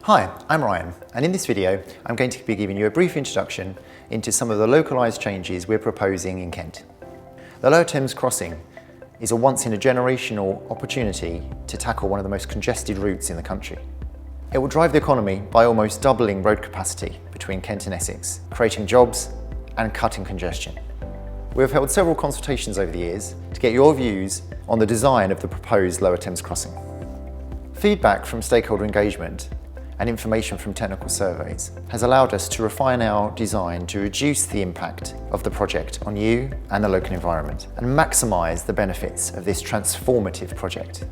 Hi, I'm Ryan, and in this video I'm going to be giving you a brief introduction into some of the localised changes we're proposing in Kent. The Lower Thames Crossing is a once-in-a-generational opportunity to tackle one of the most congested routes in the country. It will drive the economy by almost doubling road capacity between Kent and Essex, creating jobs and cutting congestion. We have held several consultations over the years to get your views on the design of the proposed Lower Thames Crossing. Feedback from stakeholder engagement and information from technical surveys has allowed us to refine our design to reduce the impact of the project on you and the local environment and maximise the benefits of this transformative project.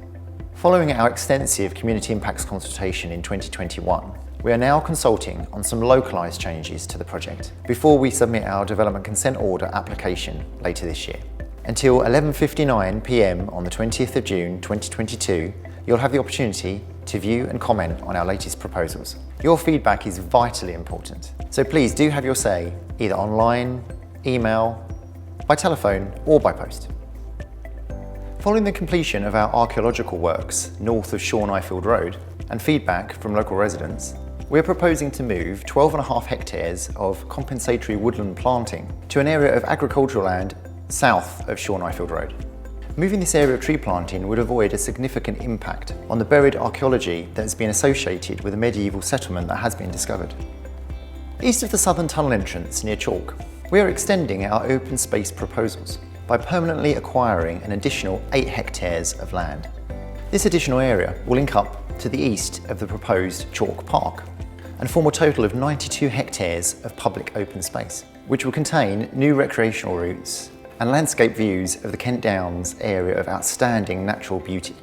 Following our extensive community impacts consultation in 2021, we are now consulting on some localised changes to the project before we submit our development consent order application later this year. Until 11:59 p.m. on the 20th of June 2022, you'll have the opportunity to view and comment on our latest proposals. Your feedback is vitally important, so please do have your say either online, email, by telephone or by post. Following the completion of our archaeological works north of Shorn-Ifield Road and feedback from local residents, we're proposing to move 12.5 hectares of compensatory woodland planting to an area of agricultural land south of Shorn-Ifield Road. Moving this area of tree planting would avoid a significant impact on the buried archaeology that has been associated with a medieval settlement that has been discovered. East of the southern tunnel entrance near Chalk, we are extending our open space proposals by permanently acquiring an additional 8 hectares of land. This additional area will link up to the east of the proposed Chalk Park and form a total of 92 hectares of public open space, which will contain new recreational routes and landscape views of the Kent Downs area of outstanding natural beauty.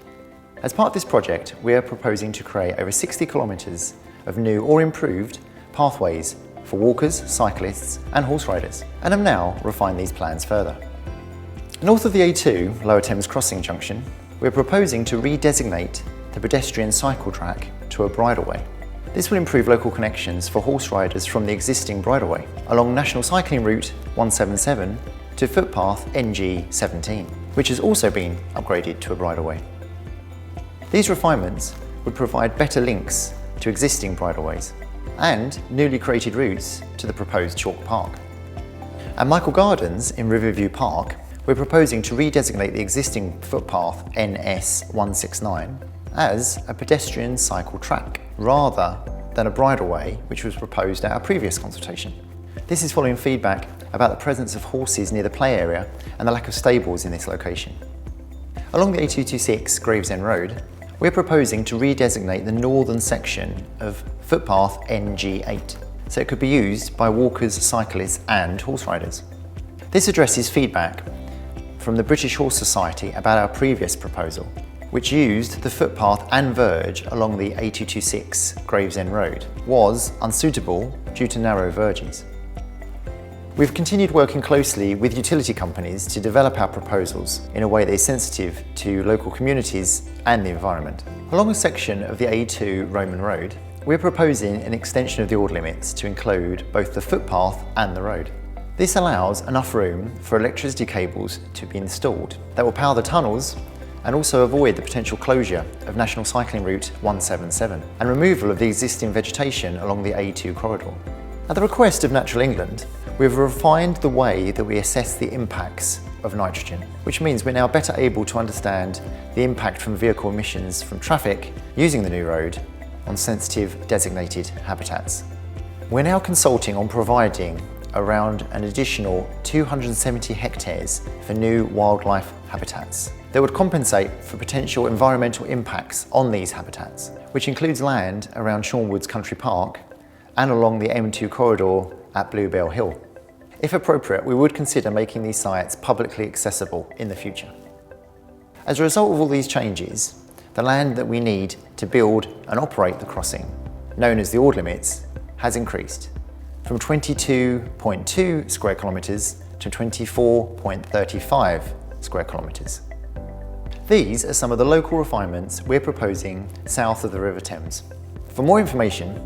As part of this project, we are proposing to create over 60 kilometres of new or improved pathways for walkers, cyclists and horse riders, and have now refined these plans further. North of the A2 Lower Thames Crossing junction, we're proposing to redesignate the pedestrian cycle track to a bridleway. This will improve local connections for horse riders from the existing bridleway along National Cycling Route 177 to footpath NG17, which has also been upgraded to a bridleway. These refinements would provide better links to existing bridleways and newly created routes to the proposed Chalk Park. At Michael Gardens in Riverview Park, we're proposing to redesignate the existing footpath NS169 as a pedestrian cycle track rather than a bridleway, which was proposed at our previous consultation. This is following feedback about the presence of horses near the play area and the lack of stables in this location. Along the A226 Gravesend Road, we're proposing to redesignate the northern section of footpath NG8 so it could be used by walkers, cyclists and horse riders. This addresses feedback from the British Horse Society about our previous proposal, which used the footpath and verge along the A226 Gravesend Road, was unsuitable due to narrow verges. We've continued working closely with utility companies to develop our proposals in a way that is sensitive to local communities and the environment. Along a section of the A2 Roman Road, we're proposing an extension of the order limits to include both the footpath and the road. This allows enough room for electricity cables to be installed that will power the tunnels and also avoid the potential closure of National Cycling Route 177 and removal of the existing vegetation along the A2 corridor. At the request of Natural England, we've refined the way that we assess the impacts of nitrogen, which means we're now better able to understand the impact from vehicle emissions from traffic using the new road on sensitive designated habitats. We're now consulting on providing around an additional 270 hectares for new wildlife habitats that would compensate for potential environmental impacts on these habitats, which includes land around Shorn-Woods Country Park and along the M2 corridor at Bluebell Hill. If appropriate, we would consider making these sites publicly accessible in the future. As a result of all these changes, the land that we need to build and operate the crossing, known as the order limits, has increased from 22.2 square kilometres to 24.35 square kilometres. These are some of the local refinements we're proposing south of the River Thames. For more information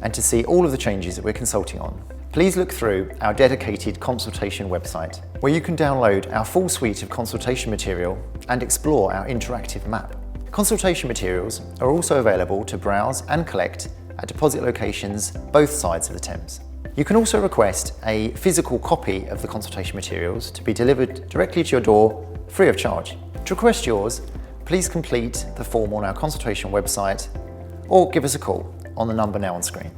and to see all of the changes that we're consulting on, please look through our dedicated consultation website, where you can download our full suite of consultation material and explore our interactive map. Consultation materials are also available to browse and collect at deposit locations both sides of the Thames. You can also request a physical copy of the consultation materials to be delivered directly to your door, free of charge. To request yours, please complete the form on our consultation website or give us a call on the number now on screen.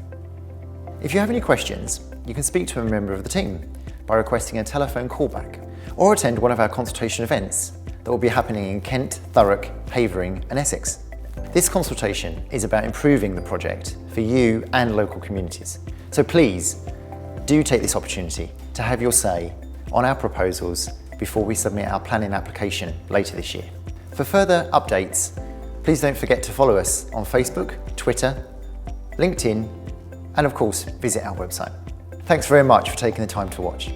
If you have any questions, you can speak to a member of the team by requesting a telephone callback or attend one of our consultation events that will be happening in Kent, Thurrock, Havering and Essex. This consultation is about improving the project for you and local communities. So please do take this opportunity to have your say on our proposals before we submit our planning application later this year. For further updates, please don't forget to follow us on Facebook, Twitter, LinkedIn, and of course, visit our website. Thanks very much for taking the time to watch.